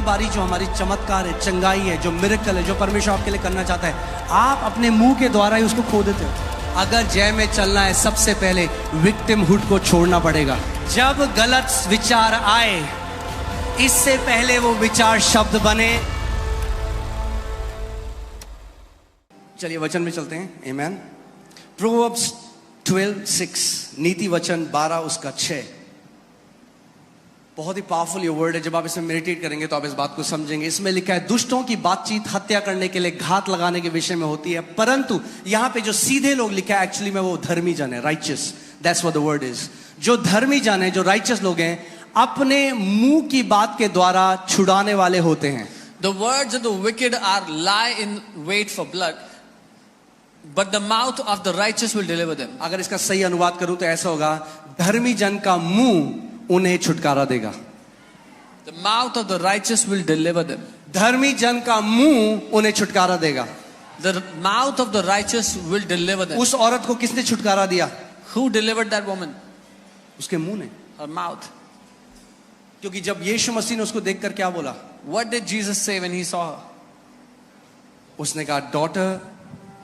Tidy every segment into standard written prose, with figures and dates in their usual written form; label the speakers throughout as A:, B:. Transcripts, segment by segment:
A: बारी जो हमारी चमत्कार है, चंगाई है, जो मिरेकल है, जो परमेश्वर आपके लिए करना चाहता है, आप अपने मुंह के द्वारा ही उसको खो देते हो। अगर जय में चलना है, सबसे पहले विक्टिमहुड को छोड़ना पड़ेगा। जब गलत विचार आए, इससे पहले वो विचार शब्द बने। चलिए वचन में चलते हैं। आमेन। प्रोवर्ब्स 12:6, नीति वचन 12 उसका 6। बहुत ही पावरफुल ये वर्ड है। जब आप इसमें मेडिटेट करेंगे तो आप इस बात को समझेंगे। इसमें लिखा है, दुष्टों की बातचीत हत्या करने के लिए, घात लगाने के विषय में होती है, परंतु यहां पे जो सीधे लोग लिखा है एक्चुअली में वो धर्मी जन है, righteous. That's what the word is. जो धर्मी जन है, जो राइचियस लोग हैं, अपने मुंह की बात के द्वारा छुड़ाने वाले होते हैं।
B: The words of the wicked are lie in wait for blood, but the mouth of the righteous will deliver them.
A: अगर इसका सही अनुवाद करूं तो ऐसा होगा, धर्मी जन का मुंह उन्हें छुटकारा देगा।
B: The mouth of the righteous will deliver them.
A: धर्मी जन का मुंह उन्हें छुटकारा देगा।
B: The mouth of the righteous will deliver them.
A: उस औरत को किसने छुटकारा दिया?
B: Who delivered that woman?
A: उसके मुंह ने,
B: Her mouth.
A: क्योंकि जब यीशु मसीह ने उसको देखकर क्या बोला?
B: What did Jesus say when he saw her?
A: उसने कहा, daughter,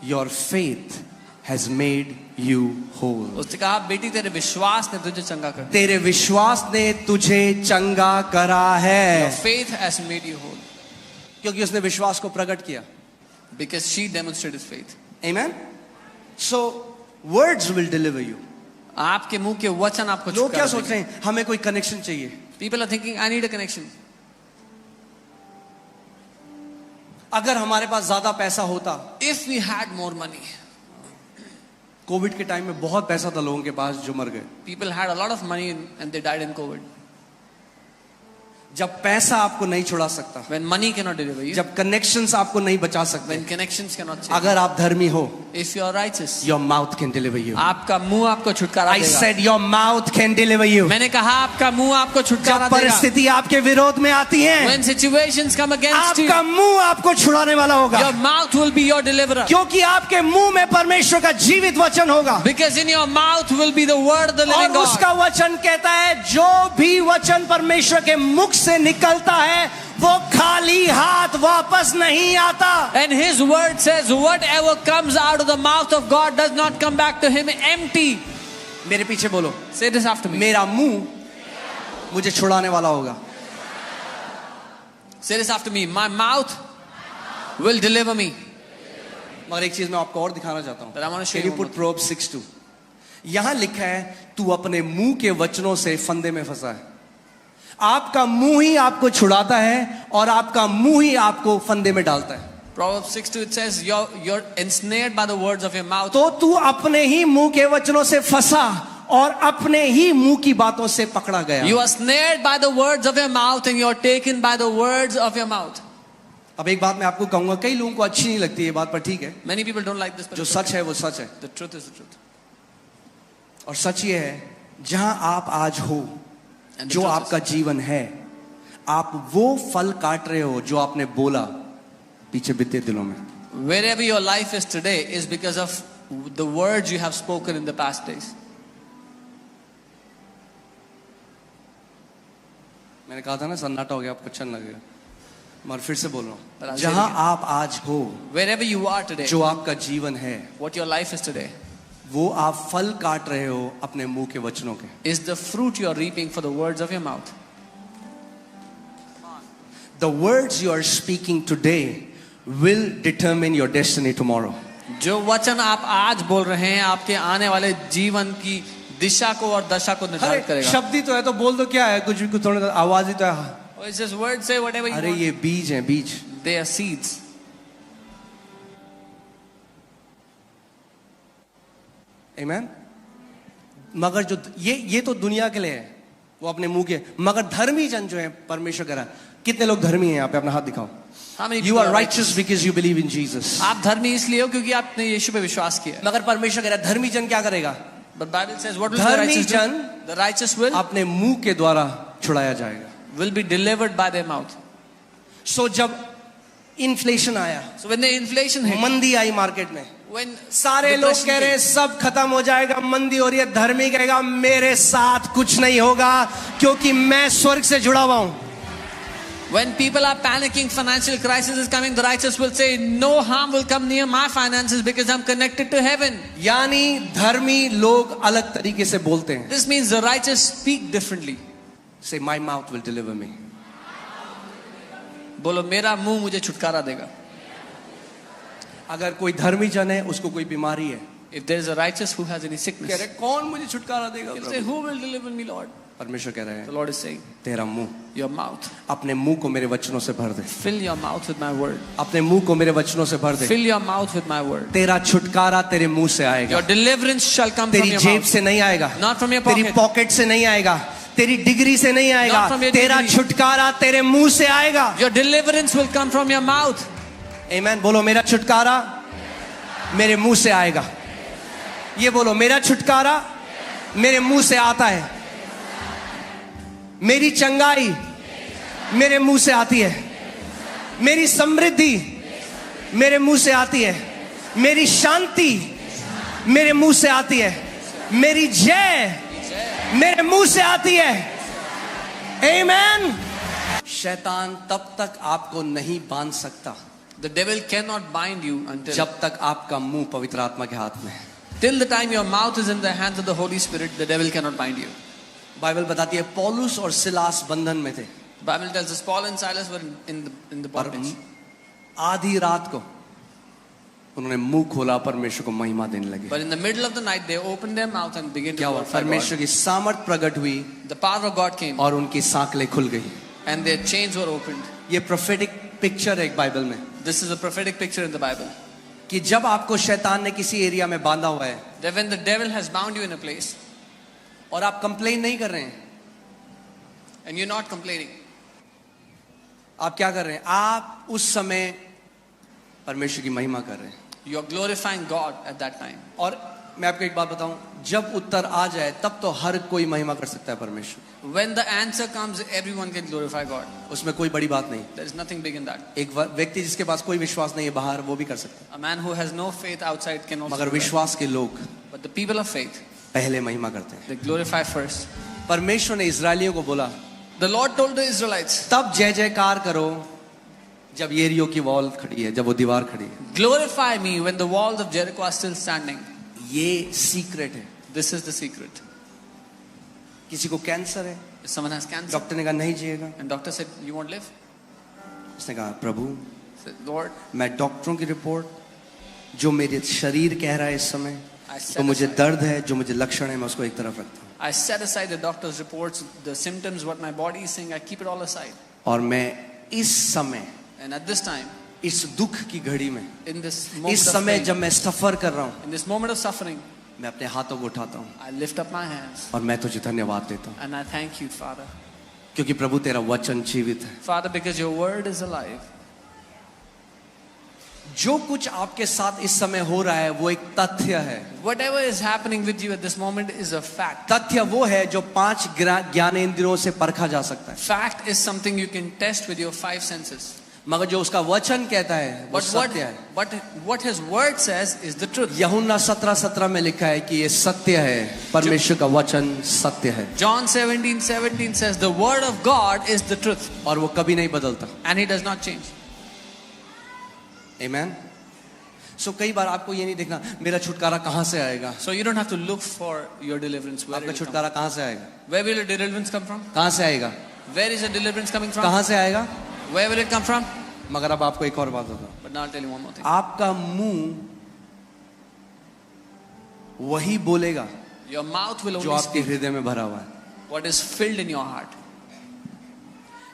A: your faith has made you whole.
B: उसने कहा, बेटी तेरे विश्वास ने तुझे चंगा कर दिया।
A: तेरे विश्वास ने तुझे चंगा करा है।
B: Your faith has made you whole.
A: क्योंकि उसने विश्वास को प्रकट किया।
B: Because she demonstrated faith.
A: Amen. So words will deliver you.
B: आपके मुंह के वचन आपको
A: लोग क्या
B: छुटकारा
A: सोच रहे हैं? हमें कोई कनेक्शन चाहिए।
B: People are thinking, I need a connection.
A: अगर हमारे पास ज्यादा पैसा होता।
B: If we had more money.
A: Covid के टाइम में बहुत पैसा था लोगों के पास जो मर गए।
B: People had a lot of money and they died in COVID.
A: जब पैसा आपको नहीं छुड़ा सकता,
B: When money cannot deliver you,
A: जब कनेक्शंस आपको नहीं बचा सकते,
B: when connections cannot change,
A: अगर आप धर्मी हो,
B: if you are righteous,
A: your mouth can deliver you.
B: आपका मुंह आपको छुटकारा
A: I
B: देगा।
A: said your mouth can deliver you.
B: मैंने कहा आपका मुंह आपको छुटकारा
A: जब
B: देगा।
A: परिस्थिति आपके विरोध में आती है,
B: When situations come against you,
A: आपका मुंह आपको छुड़ाने वाला होगा।
B: your mouth will be your deliverer.
A: क्योंकि आपके मुंह में परमेश्वर का जीवित वचन होगा।
B: Because in your mouth will be the word of the living
A: और
B: God.
A: उसका वचन कहता है, जो भी वचन परमेश्वर के मुख से निकलता है वो खाली हाथ वापस नहीं आता।
B: And his word says, whatever comes out of the mouth of God does not come back to him empty.
A: मेरे पीछे बोलो,
B: Say this after me.
A: मेरा मुंह मुझे छुड़ाने वाला होगा।
B: Say this after me. My mouth will deliver me.
A: मगर एक चीज मैं आपको और दिखाना चाहता हूँ।
B: But I want to show
A: Can you
B: you
A: put Proverbs 6:2? यहाँ लिखा है, तू अपने मुंह के वचनों से फंदे में फंसा है। आपका मुंह ही आपको छुड़ाता है और आपका मुंह ही आपको फंदे में डालता है।
B: Proverbs 6:2, it says, you're ensnared by the words of your mouth.
A: तो तू अपने ही मुंह के वचनों से फंसा और अपने ही मुंह की बातों से पकड़ा गया।
B: You are snared by the words of your mouth and you're taken by the words of your mouth.
A: अब एक बात मैं आपको कहूंगा, कई लोगों को अच्छी नहीं लगती ये बात, पर ठीक है।
B: Many people don't like this, but
A: जो सच है वो सच है।
B: the truth is the truth.
A: और सच ये है, जहां आप आज हो,
B: And the
A: जो
B: truth
A: आपका जीवन है, आप वो फल काट रहे हो जो आपने बोला पीछे बीते दिनों में।
B: Wherever your life is today is because of the words you have spoken in the past days.
A: मैंने कहा था ना सन्नाटा हो गया, आपको अच्छा लगेगा, मगर फिर से बोल रहा
B: But
A: हूं,
B: I'll
A: जहां
B: say it again.
A: आप आज हो,
B: Wherever you are today,
A: जो आपका जीवन है,
B: what your life is today,
A: वो आप फल काट रहे हो अपने मुंह के वचनों के।
B: is the fruit you are reaping for the words of your mouth.
A: The words you are speaking today will determine your destiny tomorrow.
B: जो वचन आप आज बोल रहे हैं आपके आने वाले जीवन की दिशा को और दशा को निर्धारित करेगा।
A: शब्द ही तो है, तो बोल दो क्या है, कुछ भी, कुछ थोड़ा आवाज ही तो है।
B: Oh, it's just words, say whatever you
A: अरे
B: want.
A: ये बीज है, बीज।
B: They are seeds.
A: Amen? मगर जो ये तो दुनिया के लिए है, वो अपने मुंह के, मगर धर्मी जन जो है परमेश्वर करा। कितने लोग धर्मी हैं यहाँ पे? अपना हाथ दिखाओ।
B: How many
A: You
B: people
A: are
B: are
A: righteous because you believe in Jesus.
B: आप धर्मी इसलिए हो क्योंकि आपने यीशु पे विश्वास किया है।
A: मगर परमेश्वर कह रहा है, धर्मी जन क्या करेगा?
B: But Bible says, what will the
A: धर्मी
B: righteous do?
A: जन
B: The righteous will
A: अपने मुंह के द्वारा छुड़ाया जाएगा।
B: be delivered by their mouth.
A: सो जब इन्फ्लेशन आया,
B: So when the inflation hit,
A: मंदी आई मार्केट में,
B: when
A: सारे लोग
B: depression
A: कह रहे हैं
B: came,
A: सब खत्म हो जाएगा, मंदी हो रही है, धर्मी कहेगा मेरे साथ कुछ नहीं होगा क्योंकि मैं स्वर्ग से जुड़ा हुआ हूं।
B: When people are panicking, financial crisis is coming, the righteous will say, no harm will come near my finances because I'm connected to heaven.
A: यानी धर्मी लोग अलग तरीके से बोलते हैं.
B: This means the righteous speak differently.
A: Say, my mouth will deliver me.
B: बोलो मेरा मुंह मुझे छुटकारा देगा.
A: अगर कोई धर्मी जन है, उसको कोई बीमारी है,
B: If there is a righteous who has any
A: कह
B: sickness,
A: रहे कौन मुझे छुटकारा देगा
B: he'll
A: Prabhu?
B: say, who will deliver me, Lord?
A: परमेश्वर कह रहे
B: The
A: हैं,
B: Lord is saying,
A: तेरा मुंह,
B: your mouth.
A: अपने मुंह को मेरे वचनों से भर दे.
B: Fill your mouth with my word.
A: अपने मुंह को मेरे वचनों से भर दे.
B: Fill your mouth with my word.
A: तेरा छुटकारा तेरे मुंह से आएगा.
B: Your deliverance shall come from
A: तेरी
B: your
A: जेब
B: mouth.
A: से नहीं आएगा,
B: Not from your
A: तेरी
B: pocket.
A: पॉकेट से नहीं आएगा, तेरी डिग्री से नहीं आएगा.
B: Not from your
A: तेरा
B: degree.
A: छुटकारा तेरे मुंह से आएगा.
B: Your deliverance will come from your mouth.
A: आमीन. बोलो मेरा छुटकारा मेरे मुंह से आएगा. ये बोलो, मेरा छुटकारा मेरे मुंह से आता है. मेरी चंगाई मेरे मुंह से आती है. मेरी समृद्धि मेरे मुंह से आती है. मेरी शांति मेरे मुंह से आती है. मेरी जय मेरे मुंह से आती है. आमीन. शैतान तब तक आपको नहीं बांध सकता
B: The devil cannot bind you until
A: जब तक आपका मुंह पवित्र आत्मा के हाथ में है.
B: till the time your mouth is in the hands of the Holy Spirit. The devil cannot bind you.
A: Bible बताती है पौलुस और सिलास बंधन में थे.
B: Bible tells us Paul and Silas were in the
A: और
B: bondage.
A: आधी रात को उन्होंने मुंह खोला, परमेश्वर को महिमा देने लगे.
B: But in the middle of the night, they opened their mouth and began to
A: क्या हुआ?
B: glorify
A: परमेश्वर
B: God.
A: की सामर्थ प्रकट हुई
B: The power of God came
A: और उनकी सांकलें खुल गई.
B: and their chains were opened.
A: ये प्रोफेटिक पिक्चर है एक बाइबल में
B: This is a prophetic picture in the Bible.
A: कि जब आपको शैतान ने किसी एरिया में बांधा हुआ है
B: That when the devil has bound you in a place
A: और आप कंप्लेन नहीं कर रहे हैं,
B: and you're not complaining,
A: आप क्या कर रहे हैं? आप उस समय परमेश्वर की महिमा कर रहे हैं.
B: you're glorifying God at that time.
A: और मैं आपको एक बात बताऊं, जब उत्तर आ जाए तब तो हर कोई महिमा कर सकता है परमेश्वर.
B: When the answer comes, everyone can glorify God.
A: उसमें कोई बड़ी बात नहीं.
B: There is nothing big in that.
A: एक व्यक्ति जिसके पास कोई विश्वास नहीं है बाहर, वो भी कर सकता है.
B: A man who has no faith outside can also
A: मगर
B: do that.
A: विश्वास के लोग
B: But the people of faith,
A: पहले महिमा करते हैं.
B: they glorify first.
A: परमेश्वर ने इजरायलियों को बोला,
B: The Lord told the Israelites,
A: तब जय जयकार करो जब येरियो की वॉल खड़ी है, जब वो दीवार खड़ी है.
B: glorify me when the walls of Jericho are still standing.
A: ये सीक्रेट है.
B: This is the secret.
A: किसी को कैंसर है,
B: If someone has cancer
A: doctor ने कहा नहीं जिएगा.
B: and doctor said, you won't live,
A: उसने कहा प्रभु
B: said, Lord,
A: मैं डॉक्टरों की रिपोर्ट, जो मेरे शरीर कह रहा है इस समय,
B: I
A: तो
B: set
A: मुझे
B: aside,
A: दर्द है, जो मुझे लक्षण है, मैं उसको एक तरफ रखता हूँ.
B: I set aside the doctor's reports, the symptoms, what my body is saying, I keep it all aside.
A: और मैं इस समय,
B: And at this time,
A: इस दुख की घड़ी में,
B: in this moment
A: इस
B: of
A: समय
B: pain,
A: जब मैं सफर कर रहा हूँ,
B: in this moment of suffering,
A: मैं अपने हाथों को उठाता हूँ
B: I lift up my hands
A: और मैं तुझे धन्यवाद देता हूँ,
B: and I thank you, Father.
A: क्योंकि प्रभु तेरा वचन जीवित है.
B: Father, because your word is alive.
A: जो कुछ आपके साथ इस समय हो रहा है वो एक तथ्य है.
B: Whatever is happening with you at this moment is a fact.
A: तथ्य वो है जो 5 ज्ञानेंद्रियों से परखा जा सकता है.
B: Fact is something you can test with your 5 senses.
A: मगर जो उसका वचन कहता है वो सत्य है.
B: What his word says is the truth.
A: यूहन्ना 17:17 में लिखा है कि ये सत्य है, परमेश्वर का वचन सत्य है.
B: John 17:17 says the word of God is the truth.
A: और वो कभी नहीं बदलता.
B: And he does not change.
A: आमीन. सो कई बार आपको ये नहीं देखना मेरा छुटकारा कहाँ से आएगा.
B: So you don't have to look for your deliverance. Where
A: आपका
B: will it come?
A: छुटकारा कहाँ से आएगा?
B: Where will your deliverance come from?
A: कहाँ से आएगा?
B: Where is your deliverance coming from?
A: कहाँ से आएगा?
B: Where will it come from?
A: मगर अब आपको एक और बात बताऊं.
B: But now I'll tell you one more thing.
A: आपका मुंह वही बोलेगा
B: Your mouth will
A: जो
B: only
A: आपके
B: speak
A: हृदय में भरा हुआ है.
B: what is filled in your heart.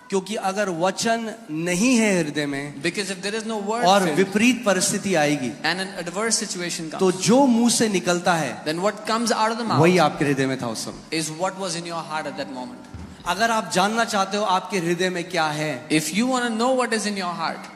A: क्योंकि अगर वचन नहीं है हृदय में
B: Because if there is no word
A: और
B: filled
A: विपरीत परिस्थिति आएगी
B: and an adverse situation comes,
A: तो जो मुंह से निकलता है
B: then what comes out of the mouth
A: वही आपके हृदय में था उस समय.
B: is what was in your heart at that moment.
A: अगर आप जानना चाहते हो आपके हृदय में क्या है,
B: If you want to know what is in your heart,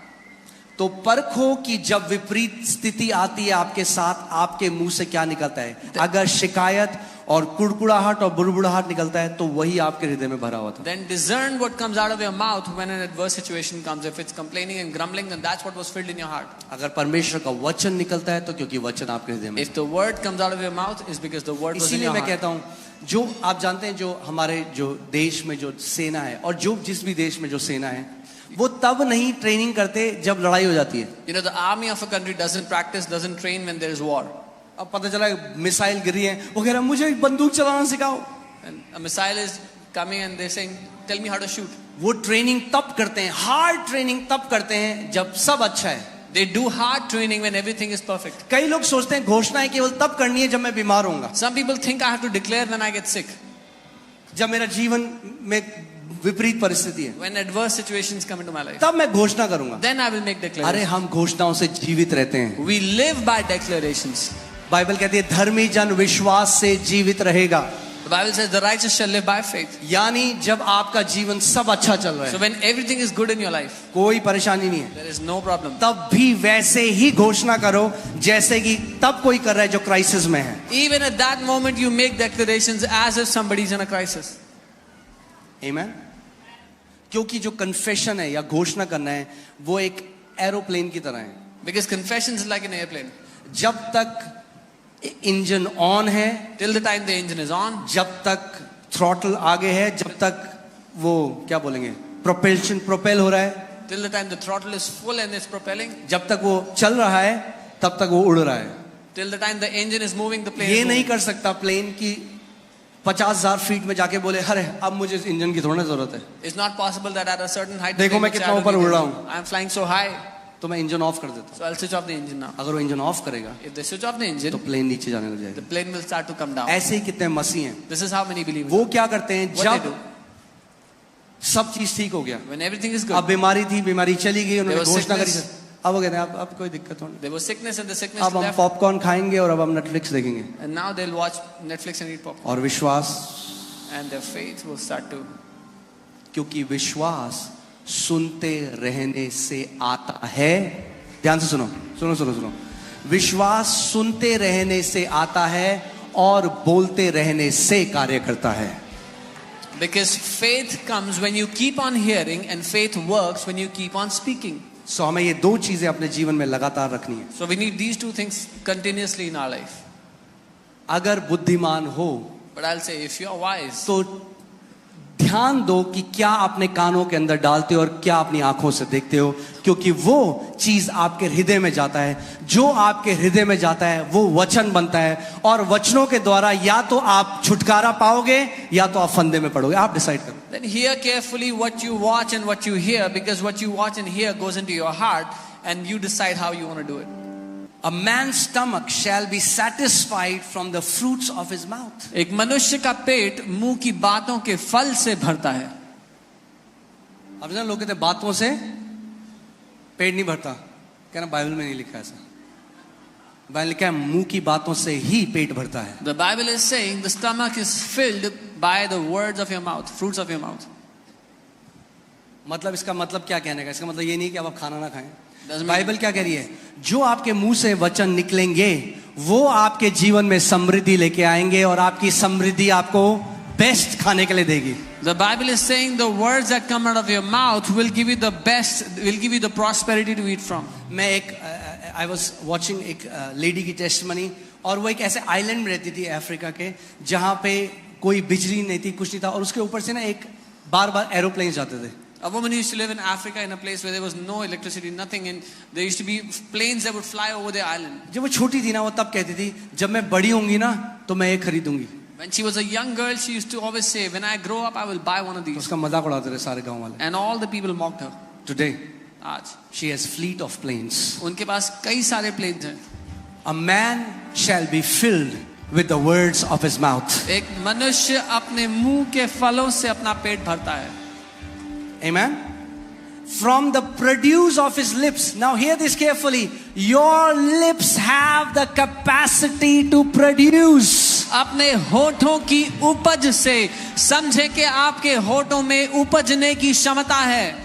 A: तो परखो कि जब विपरीत स्थिति आती है आपके साथ आपके मुंह से क्या निकलता है. अगर शिकायत और कुड़कुड़ाहट और बुड़बुड़ाहट निकलता है तो वही आपके हृदय में भरा हुआ था.
B: then discern what comes out of your mouth when an adverse situation comes. If it's complaining and grumbling, then that's what was filled in your heart.
A: अगर परमेश्वर का वचन निकलता है तो क्योंकि वचन आपके हृदय में.
B: If the word comes out of your mouth, is because the word was in
A: इसीलिए
B: your
A: मैं
B: heart.
A: कहता हूँ, जो आप जानते हैं जो हमारे जो देश में जो सेना है और जो जिस भी देश में जो सेना है, वो तब नहीं ट्रेनिंग करते जब लड़ाई हो जाती है.
B: You know, the army of a country doesn't practice, doesn't train when there is war.
A: अब पता चला मिसाइल गिरी है, वो कह रहा है मुझे बंदूक चलाना सिखाओ.
B: And a missile is coming and they're saying, tell me how to shoot.
A: वो ट्रेनिंग तब करते हैं, हार्ड ट्रेनिंग तब करते हैं जब सब अच्छा है.
B: They do hard training when everything is perfect.
A: कई लोग सोचते हैं घोषणाएं केवल तब करनी है जब मैं बीमार होऊंगा,
B: Some people think I have to declare when I get sick,
A: जब मेरा जीवन में विपरीत परिस्थिति है,
B: when adverse situations come into my life.
A: तब मैं घोषणा करूंगा.
B: Then I will make
A: अरे
B: declarations.
A: हम घोषणाओं से जीवित रहते हैं.
B: We live by declarations.
A: Bible कहती है धर्मी जन विश्वास से जीवित रहेगा.
B: The Bible says the righteous shall live by faith.
A: यानी जब आपका जीवन सब अच्छा चल रहा
B: So
A: है,
B: when everything is good in your life,
A: कोई परेशानी नहीं है,
B: there is no problem.
A: तब भी वैसे ही घोषणा करो जैसे कि तब कोई कर रहा है जो क्राइसिस में है.
B: Even at that moment you make declarations as if somebody is in a crisis.
A: Amen? क्योंकि जो कन्फेशन है या घोषणा करना है वो एक एरोप्लेन की तरह है.
B: Because confession is like an airplane.
A: जब तक इंजन ऑन है,
B: Till the time the engine is on,
A: जब तक थ्रॉटल आगे है, जब तक वो क्या बोलेंगे प्रोपेल हो रहा है,
B: till the time the throttle is full and it's propelling,
A: जब तक वो चल रहा है तब तक वो उड़ रहा है.
B: till the time the engine is moving, the plane
A: ये
B: is
A: नहीं
B: moving.
A: कर सकता प्लेन की 50,000 फीट में जाके बोले अरे अब मुझे इस इंजन की थोड़ा जरूरत है,
B: It's not possible that at a certain height,
A: देखो
B: the
A: मैं
B: plane
A: कितना
B: will
A: ऊपर
B: start to
A: उड़ रहा
B: give
A: हूँ.
B: engine. I'm flying so high,
A: तो मैं इंजन ऑफ कर देता हूँ.
B: so I'll switch off the engine now.
A: अगर वो इंजन ऑफ करेगा
B: If they switch off the
A: तो
B: engine,
A: प्लेन नीचे जाने लग
B: the
A: जाएगा.
B: plane will start to come down.
A: ऐसे ही कितने मसीह हैं,
B: This is how many believers.
A: वो क्या करते हैं
B: What they
A: जब
B: do
A: सब चीज ठीक हो गया,
B: when everything is
A: अब
B: good.
A: बीमारी थी, बीमारी चली गई, उन्होंने
B: There was
A: घोषणा करी,
B: sickness.
A: अब वो कहते हैं अब कोई दिक्कत हो नहीं,
B: There was sickness and the sickness
A: अब हम
B: left,
A: पॉपकॉर्न खाएंगे और अब हम नेटफ्लिक्स देखेंगे.
B: and now they'll watch Netflix and eat popcorn,
A: और विश्वास,
B: and their faith will start to.
A: क्योंकि विश्वास सुनते रहने से आता है. ध्यान से सुनो सुनो सुनो सुनो. विश्वास सुनते रहने से आता है और बोलते रहने से कार्य करता है.
B: Because faith comes when you keep on hearing, and faith works when you keep on speaking.
A: सो हमें ये दो चीजें अपने जीवन में लगातार रखनी है.
B: So we need these two things continuously in our life.
A: अगर बुद्धिमान हो
B: But I'll say, if you are wise,
A: तो ध्यान दो कि क्या अपने कानों के अंदर डालते हो और क्या अपनी आंखों से देखते हो, क्योंकि वो चीज आपके हृदय में जाता है. जो आपके हृदय में जाता है वो वचन बनता है, और वचनों के द्वारा या तो आप छुटकारा पाओगे या तो आप फंदे में पड़ोगे. आप डिसाइड करो.
B: then hear carefully what you watch and what you hear, because what you watch and hear goes into your heart, and you decide how you want to do it.
A: A man's stomach shall be satisfied from the fruits of his mouth.
B: एक मनुष्य का पेट मुंह की बातों के फल से भरता है.
A: अब ना लोग कहते हैं बातों से पेट नहीं भरता, कहना बाइबल में नहीं लिखा ऐसा. बाइबल लिखा है मुंह की बातों से ही पेट भरता है.
B: The Bible is saying the stomach is filled by the words of your mouth, fruits of your mouth.
A: मतलब इसका मतलब क्या कहने का, इसका मतलब ये नहीं कि अब आप खाना ना खाएं.
B: Doesn't mean-
A: बाइबल क्या कह रही है, जो आपके मुंह से वचन निकलेंगे वो आपके जीवन में समृद्धि लेके आएंगे, और आपकी समृद्धि आपको बेस्ट खाने के लिए देगी.
B: The Bible is saying the words that come out of your mouth will give you the best, will give you the prosperity to eat from.
A: मैं एक आई वॉज वॉचिंग एक लेडी की टेस्टमनी, और वो एक ऐसे आइलैंड में रहती थी अफ्रीका के, जहाँ पे कोई बिजली नहीं थी, कुछ नहीं था, और उसके ऊपर से ना एक बार बार एरोप्लेन जाते थे.
B: A woman used to live in Africa in a place where there was no electricity, nothing, and there used to be planes that would fly over the island.
A: जब वो छोटी थी ना, वो तब कहती थी जब मैं बड़ी होंगी ना तो मैं ये खरीदूंगी.
B: When she was a young girl, she used to always say, when I grow up, I will buy one of these.
A: उसका मजाक उड़ाते थे सारे गांव वाले.
B: And all the people mocked her.
A: Today
B: आज
A: she has fleet of planes.
B: उनके पास कई सारे planes हैं.
A: A man shall be filled with the words of his mouth.
B: एक मनुष्य अपने मुंह के फलों से अपना पेट भरता है.
A: Amen. From the produce of his lips. Now hear this carefully. Your lips have the capacity to produce.
B: अपने होठों की उपज से, समझे कि आपके होठों में उपजने की क्षमता है.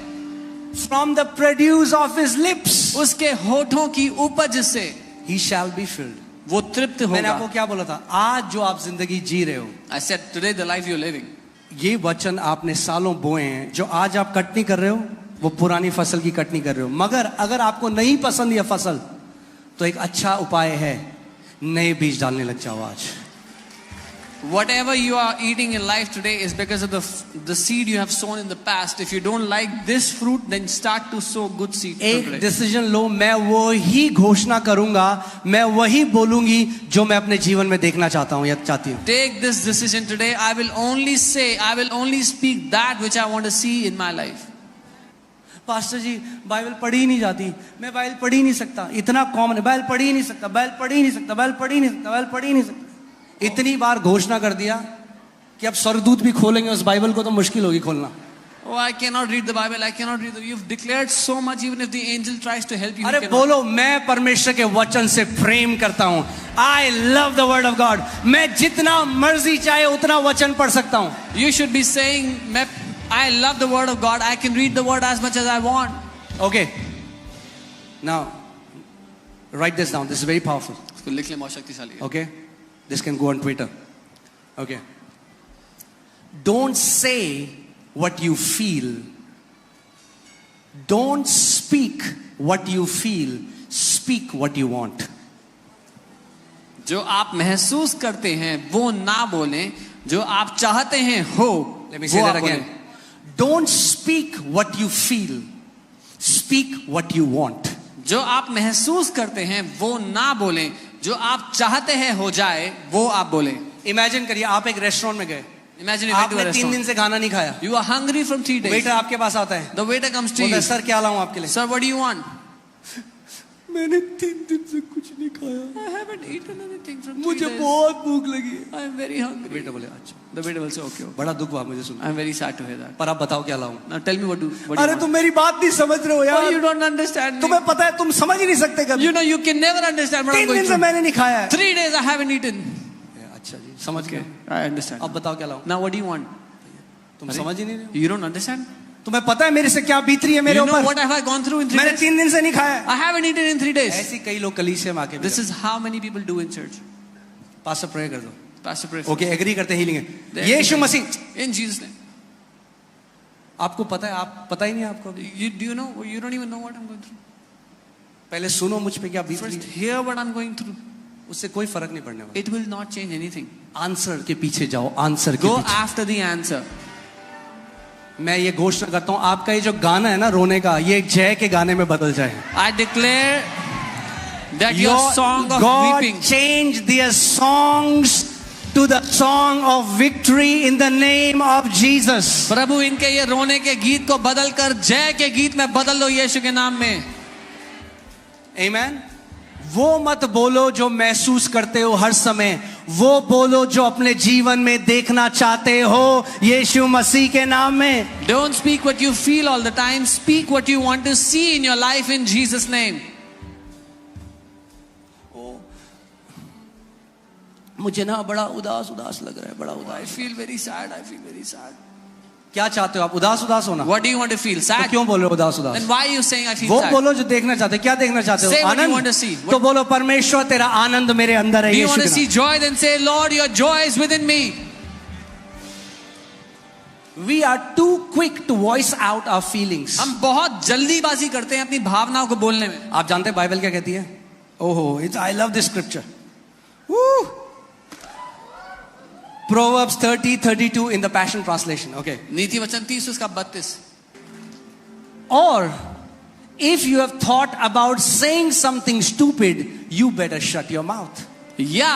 A: From the produce of his lips,
B: उसके होठों की उपज से
A: he shall be filled.
B: वो तृप्त
A: मैंने आपको
B: होगा.
A: क्या बोला था, आज जो आप जिंदगी जी रहे हो,
B: I said today the life you're living,
A: ये वचन आपने सालों बोए हैं. जो आज आप कटनी कर रहे हो वो पुरानी फसल की कटनी कर रहे हो. मगर अगर आपको नहीं पसंद यह फसल, तो एक अच्छा उपाय है, नए बीज डालने लग जाओ आज.
B: Whatever you are eating in life today is because of the seed you have sown in the past. If you don't like this fruit, then start to sow good seed
A: एक
B: today.
A: डिसीजन लो, मैं वो ही घोषणा करूंगा, मैं वही बोलूंगी जो मैं अपने जीवन में देखना चाहता हूं या चाहती हूं.
B: Take this decision today. I will only speak that which I want to see in my life.
A: Pastor ji Bible पढ़ी ही नहीं जाती, मैं बाइबल पढ़ ही नहीं सकता, इतना कॉमन है, बाइबल पढ़ ही नहीं सकता, बाइबल पढ़ ही नहीं सकता, बाइबल पढ़ ही नहीं सकता, बाइबल पढ़ ही नहीं सकता. इतनी बार घोषणा कर दिया कि अब स्वर्गदूत भी खोलेंगे उस बाइबल को तो मुश्किल होगी खोलना.
B: Oh, I cannot read the Bible. I cannot read. You've declared so much. Even if the angel tries to help you,
A: अरे बोलो, मैं परमेश्वर के वचन से प्रेम करता हूं. I love the word of God. मैं जितना मर्जी चाहे उतना वचन पढ़ सकता हूं.
B: You should be saying, I love the word of God. I can read the word as much as I want.
A: Okay. Now, write this down. This is very powerful.
B: इसको लिख ले, बहुत शक्तिशाली है.
A: Okay. This can go on Twitter. Okay. Don't say what you feel. Don't speak what you feel. Speak what you want.
B: जो आप महसूस करते हैं वो ना बोलें, जो आप चाहते हैं हो.
A: Let me say that again. Don't speak what you feel. Speak what you want.
B: जो आप महसूस करते हैं वो ना बोलें, जो आप चाहते हैं हो जाए वो आप बोलें.
A: Imagine करिए, आप एक रेस्टोरेंट में गए.
B: Imagine you went to a
A: आपने 3 दिन
B: restaurant.
A: से खाना नहीं खाया.
B: You are hungry from 3 days.
A: Waiter आपके पास आता है,
B: The waiter comes to
A: बोलता
B: you.
A: है, सर क्या लाऊं आपके लिए?
B: Sir, what do you want?
A: मैंने 3 दिन से कुछ नहीं खाया,
B: I haven't eaten anything from 3
A: मुझे
B: days.
A: बहुत भूख लगी है.
B: I am very hungry.
A: Waiter बोले अच्छा.
B: The waiter will say, okay.
A: बड़ा दुख हुआ मुझे सुन.
B: I am very sad to hear that.
A: पर आप बताओ क्या लाऊं?
B: Now tell me what do you
A: अरे
B: want?
A: तुम मेरी बात नहीं समझ रहे हो
B: Oh,
A: यार.
B: you don't understand me.
A: तुम्हें पता है तुम समझ ही नहीं सकते कभी.
B: You know you can never understand what I'm
A: 3
B: going
A: दिन से
B: through.
A: मैंने नहीं खाया है.
B: 3 days I haven't eaten.
A: अच्छा जी, समझ गए.
B: I understand.
A: अब बताओ क्या लाऊं?
B: Now what do you want?
A: तुम समझ ही नहीं रहे हो.
B: You don't understand?
A: तुम्हें पता है मेरे से क्या बीत रही है मेरे
B: You know
A: ऊपर.
B: what have I gone through in 3
A: मैंने
B: days?
A: 3 दिन से नहीं खाया है.
B: I haven't eaten in 3 days.
A: ऐसी कई लोग कलीसिया में आके
B: This is how many people do in church.
A: Pastor pray कर दो.
B: Pastor pray.
A: ओके, एग्री करते हैं हीलिंग है.
B: They
A: Yeshu
B: agree.
A: Masih.
B: In Jesus' name.
A: आपको पता है, आप पता ही नहीं है आपको.
B: Do you know? You don't even know what I'm going through.
A: पहले सुनो मुझ पे क्या बीत रही
B: First,
A: है.
B: hear what I'm going through.
A: उससे कोई फर्क नहीं पड़ने वाला.
B: It will not change anything.
A: Answer के पीछे जाओ, आंसर के
B: Go
A: पीछे.
B: after the answer.
A: मैं ये घोषणा करता हूं, आपका ये जो गाना है ना रोने का, ये जय के गाने में बदल जाए.
B: I declare that your song of
A: God
B: weeping,
A: change their songs to the song of victory in the name of Jesus.
B: प्रभु इनके ये रोने के गीत को बदल कर जय के गीत में बदल लो यीशु के नाम में.
A: Amen. वो मत बोलो जो महसूस करते हो हर समय, वो बोलो जो अपने जीवन में देखना चाहते हो यीशु मसीह के नाम में.
B: Don't speak what you feel all the time. Speak what you want to see in your life in Jesus' name.
A: मुझे ना बड़ा उदास उदास लग रहा है, बड़ा
B: I
A: उदास.
B: feel very sad. I feel very sad.
A: क्या चाहते हो आप? उदास उदास होना?
B: What do you want to feel?
A: तो
B: Sad.
A: क्यों बोल रहे हो उदास उदास?
B: Then why are you saying I feel
A: वो
B: sad?
A: बोलो जो देखना चाहते हो. क्या देखना चाहते हो?
B: Say what you
A: Anand.
B: want to see.
A: तो बोलो परमेश्वर तेरा आनंद मेरे अंदर है
B: Do you
A: यीशु
B: want
A: के
B: to see
A: नाम.
B: joy? Then say, Lord, your joy is within me.
A: We are too quick to voice out our feelings.
B: हम बहुत जल्दीबाजी करते हैं अपनी भावनाओं को बोलने में.
A: आप जानते हैं बाइबल क्या कहती है? ओहो, it's I love this scripture. Woo! Proverbs 30:32 in the Passion Translation. Okay.
B: नीति वचन 30 उसका 32.
A: Or if you have thought about saying something stupid, you better shut your mouth.
B: या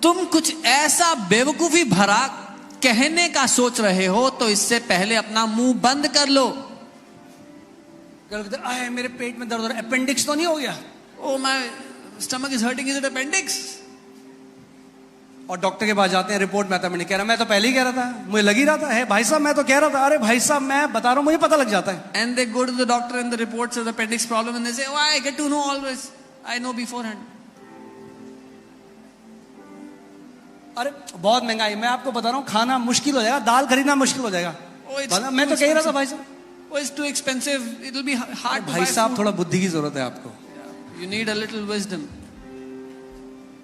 B: तुम कुछ ऐसा बेवकूफी भरा कहने का सोच रहे हो तो इससे पहले अपना मुंह बंद कर लो.
A: आए मेरे पेट में दर्द हो रहा है, अपेंडिक्स तो नहीं हो गया?
B: Oh, my stomach is hurting. Is it appendix?
A: और डॉक्टर के पास जाते हैं, रिपोर्ट में आता है, मैंने कह रहा, मैं तो पहले ही कह रहा था, मुझे लग ही रहा था. है भाई साहब, मैं तो कह रहा था. अरे भाई साहब, मैं बता रहा हूं, मुझे पता लग जाता है.
B: And they go to the doctor and the report says appendix problem and they say, oh, I get to know always. I know beforehand.
A: अरे बहुत महंगाई, मैं आपको बता रहा हूँ, खाना मुश्किल हो जाएगा, दाल खरीदना मुश्किल हो जाएगा.
B: Oh, it's
A: मैं तो कह ही रहा था भाई साहब.
B: Oh, it's too expensive. It will be hard to buy
A: भाई साहब,
B: food.
A: थोड़ा बुद्धि की जरूरत है आपको.
B: You need a little wisdom.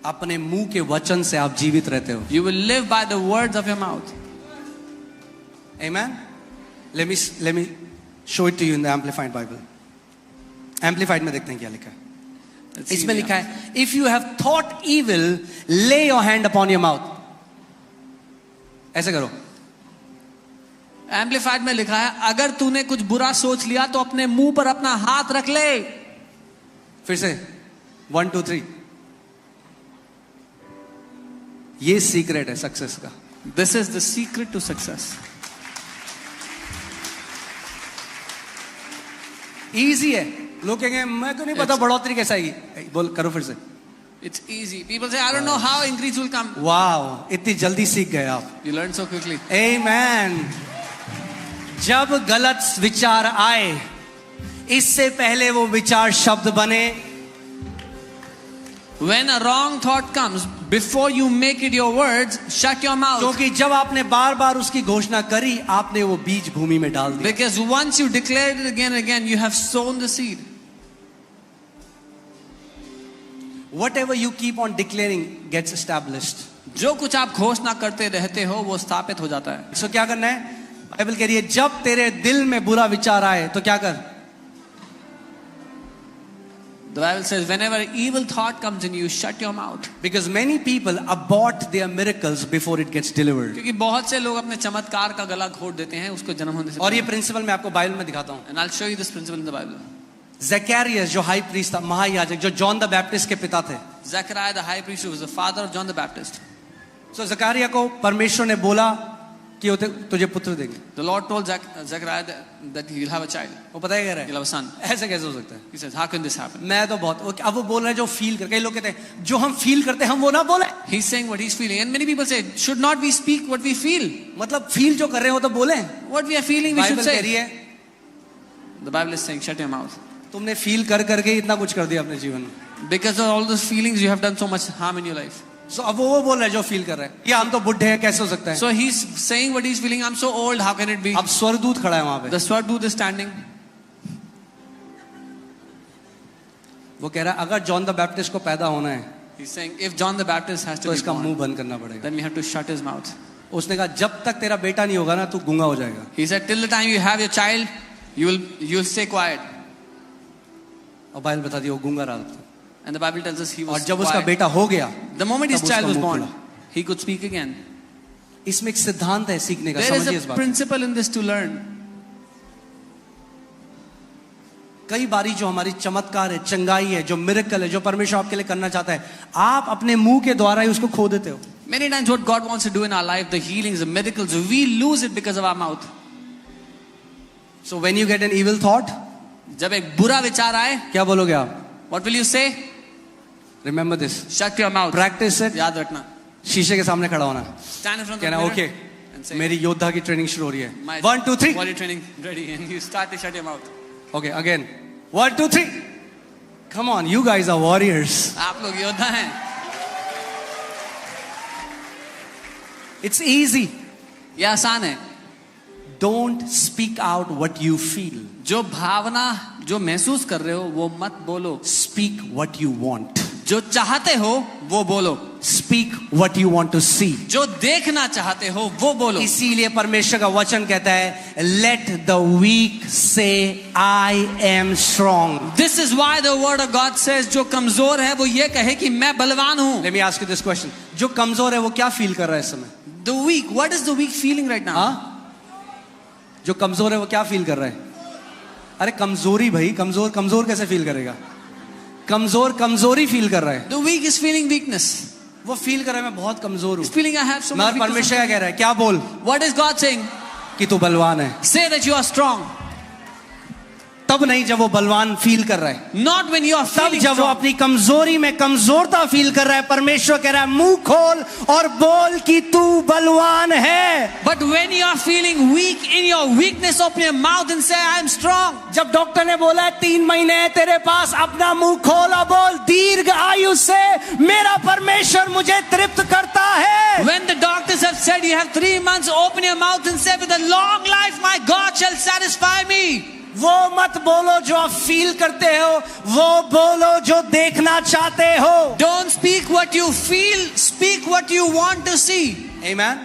A: अपने मुंह के वचन से आप जीवित रहते हो.
B: You will live by the words of your mouth.
A: Amen. Let me show it to you in the Amplified Bible. Amplified में देखते हैं क्या लिखा है.
B: Let's see
A: इसमें
B: the
A: लिखा है, if you have thought evil, lay your hand upon your mouth. ऐसे करो,
B: एम्पलीफाइड में लिखा है, अगर तूने कुछ बुरा सोच लिया तो अपने मुंह पर अपना हाथ रख ले।
A: फिर से 1 2 3। ये सीक्रेट है सक्सेस का।
B: This is the secret to success.
A: Easy है। लोग कहेंगे मैं को नहीं पता बढ़ोतरी कैसे आएगी। बोल करो फिर से।
B: It's easy. People say, I don't know how increase will come.
A: वाह, इतनी जल्दी सीख गए आप।
B: You learn so quickly.
A: Amen. जब गलत विचार आए, इससे पहले वो विचार शब्द बने।
B: When a wrong thought comes, before you make it your words, shut your mouth.
A: क्योंकि जब आपने बार बार उसकी घोषणा करी, आपने वो बीज भूमि में डाल दिया।
B: Because once you declare it again and again, you have sown the seed.
A: Whatever you keep on declaring gets established.
B: जो कुछ आप घोषणा करते रहते हो वो स्थापित हो जाता है।
A: सो क्या करना है? बाइबल कह रही है जब तेरे दिल में बुरा विचार आए तो क्या कर?
B: The Bible says, whenever evil thought comes in you, shut your mouth.
A: Because many people abort their miracles before it gets delivered.
B: क्योंकि बहुत से लोग अपने चमत्कार का गला घोट देते हैं उसको जन्म होने से।
A: और ये प्रिंसिपल मैं आपको बाइबल में दिखाता हूँ।
B: And I'll show you this principle in the Bible.
A: Zakaria जो हाई प्रीस्ट था, महायाजक, जो जॉन द बैप्टिस्ट के पिता थे।
B: Zechariah the high priest was the father of John the Baptist.
A: सो ज़करिया को परमेश्वर ने बोला कि तुझे पुत्र देंगे।
B: The Lord told Zechariah that he will have a child.
A: वो पता है क्या रहा
B: He'll have a son.
A: है? ऐसे कैसे हो सकता है?
B: He says, how can this happen?
A: मैं तो बहुत, अब वो बोल रहे हैं जो फील कर, कई लोग कहते हैं जो हम फील करते हैं हम वो ना बोले।
B: He's saying what he's feeling, and many people say, should not we speak what we feel?
A: मतलब फील जो कर रहे हो तो बोले।
B: What we are feeling, we should
A: Bible कह रही
B: say.
A: है
B: The Bible is saying, shut your mouth.
A: तुमने फील कर करके इतना कुछ कर दिया अपने जीवन में।
B: Because of all those feelings, you have done so much harm in your life.
A: सो अब वो बोल रहे हैं जो फील कर रहे हैं, या हम तो बुढ़े हैं कैसे हो सकता है?
B: So he's saying what he's feeling. I'm so old. How can it be?
A: अब स्वर्गदूत खड़ा है वहां पे।
B: The Swordut is standing.
A: वो कह रहा है अगर जॉन द बैप्टिस्ट को पैदा होना है
B: He's saying, if John the Baptist has
A: तो
B: to be
A: इसका मुंह
B: born,
A: बंद करना पड़ेगा।
B: then we have to shut his mouth.
A: उसने कहा जब तक तेरा बेटा नहीं होगा ना तू गूंगा हो जाएगा।
B: He said, till the time you have your child, you'll stay quiet.
A: और बाइबल बता दिया वो गूंगा रहा था।
B: And the Bible tells us he
A: और
B: was
A: जब उसका
B: quiet.
A: बेटा हो गया,
B: The moment his
A: तब
B: child
A: उसका
B: was
A: मुंह
B: born,
A: खुला।
B: he could speak again.
A: इसमें एक सिद्धांत है सीखने का,
B: There is
A: समझिए इस
B: a
A: बात को।
B: principle in this to learn.
A: कई बारी जो हमारी चमत्कार है, चंगाई है, जो मिरेकल है, जो परमेश्वर आपके लिए करना चाहता है, आप अपने मुंह के द्वारा ही उसको खो देते हो।
B: Many times what God wants to do in our life, the healings, the miracles, we lose it because of our mouth.
A: So when you get an evil thought,
B: जब एक बुरा विचार आए,
A: क्या बोलोगे आप?
B: what will you say?
A: Remember this.
B: Shut your mouth.
A: Practice it.
B: याद रखना.
A: शीशे के सामने खड़ा होना,
B: Stand in front of the
A: कहना
B: mirror
A: ओके
B: and say,
A: मेरी योद्धा की ट्रेनिंग शुरू हो रही है।
B: my
A: 1 2 3
B: body training ready, and you start to shut your mouth.
A: Okay again 1 2 3 come on you guys are warriors.
B: आप लोग योद्धा हैं।
A: It's easy.
B: ये आसान है।
A: Don't speak out what you feel,
B: जो भावना जो महसूस कर रहे हो वो मत बोलो।
A: स्पीक व्हाट यू वांट,
B: जो चाहते हो वो बोलो।
A: Speak what you want to see,
B: जो देखना चाहते हो वो बोलो।
A: इसीलिए परमेश्वर का वचन कहता है लेट द वीक से I am strong.
B: This is why the word of God says जो कमजोर है वो ये कहे कि मैं बलवान हूं।
A: Let me ask you this question, जो कमजोर है वो क्या फील कर रहा है इस समय?
B: The weak, what is the weak feeling right now?
A: जो कमजोर है वो क्या फील कर रहा है? अरे कमजोरी भाई, कमजोर कमजोर कैसे फील करेगा? कमजोर कमजोरी फील कर रहा है।
B: The weak is feeling weakness.
A: वो फील कर रहा है मैं बहुत कमजोर हूँ।
B: Feeling I have so much.
A: परमेश्वर क्या कह रहा है? क्या बोल?
B: What is God saying?
A: कि तू बलवान है।
B: Say that you are strong.
A: तब नहीं जब वो बलवान फील कर रहा है,
B: नॉट व्हेन यू आर
A: तब
B: फीलिंग
A: जब वो अपनी कमजोरी में कमजोरता फील कर रहा है। परमेश्वर कह रहा है मुंह खोल और बोल कि तू बलवान है।
B: But when you are feeling weak in your weakness, open your mouth and say I am strong.
A: जब डॉक्टर ने बोला है 3 महीने है तेरे पास, अपना मुंह खोल और बोल दीर्घ आयु से मेरा परमेश्वर मुझे तृप्त करता है।
B: When the doctors have said you have 3 months, open your mouth and say with a long life my God shall satisfy me.
A: वो मत बोलो जो आप फील करते हो, वो बोलो जो देखना चाहते हो।
B: Don't speak what you feel, speak what you want to see.
A: Amen.